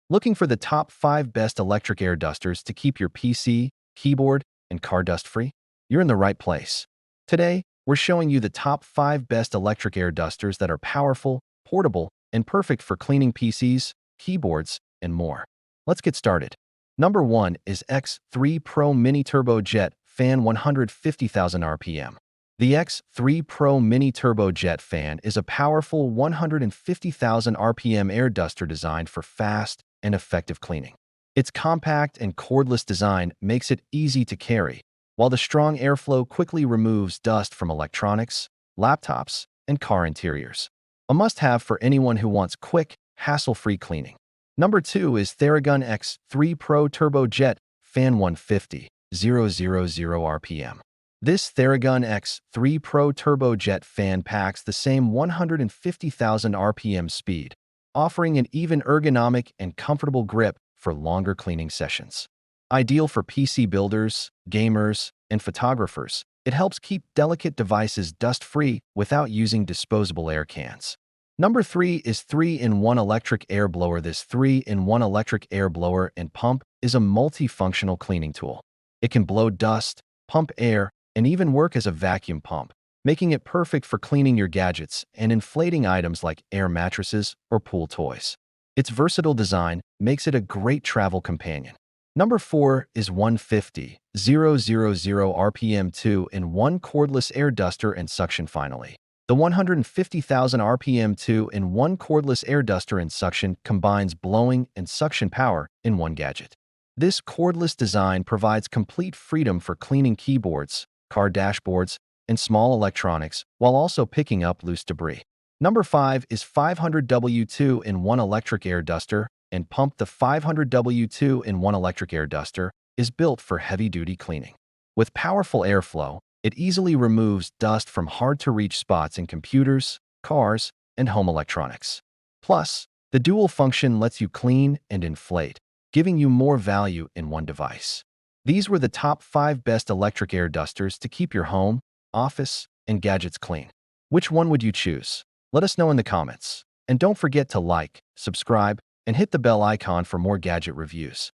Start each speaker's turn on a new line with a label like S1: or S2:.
S1: Looking for the top 5 best electric air dusters to keep your PC, keyboard, and car dust-free? You're in the right place. Today, we're showing you the top 5 best electric air dusters that are powerful, portable, and perfect for cleaning PCs, keyboards, and more. Let's get started. Number 1 is X3Pro Mini Turbo Jet Fan 150,000 RPM. The X3 Pro Mini Turbo Jet Fan is a powerful 150,000 RPM air duster designed for fast and effective cleaning. Its compact and cordless design makes it easy to carry, while the strong airflow quickly removes dust from electronics, laptops, and car interiors. A must-have for anyone who wants quick, hassle-free cleaning. Number 2 is Theragun X3 Pro Turbo Jet Fan 150,000 RPM. This Theragun X3 Pro Turbo Jet Fan packs the same 150,000 RPM speed, offering an even ergonomic and comfortable grip for longer cleaning sessions. Ideal for PC builders, gamers, and photographers, it helps keep delicate devices dust-free without using disposable air cans. Number 3 is 3-in-1 Electric Air Blower. This 3-in-1 electric air blower and pump is a multifunctional cleaning tool. It can blow dust, pump air, and even work as a vacuum pump, making it perfect for cleaning your gadgets and inflating items like air mattresses or pool toys. Its versatile design makes it a great travel companion. Number 4 is 150,000 RPM 2-in-1 Cordless Air Duster and Suction. Finally, the 150,000 RPM 2-in-1 Cordless Air Duster and Suction combines blowing and suction power in one gadget. This cordless design provides complete freedom for cleaning keyboards, car dashboards, and small electronics, while also picking up loose debris. Number 5 is 500W 2-in-1 Electric Air Duster and Pump. The 500W 2-in-1 Electric Air Duster is built for heavy-duty cleaning. With powerful airflow, it easily removes dust from hard-to-reach spots in computers, cars, and home electronics. Plus, the dual function lets you clean and inflate, giving you more value in one device. These were the top 5 best electric air dusters to keep your home, office, and gadgets clean. Which one would you choose? Let us know in the comments. And don't forget to like, subscribe, and hit the bell icon for more gadget reviews.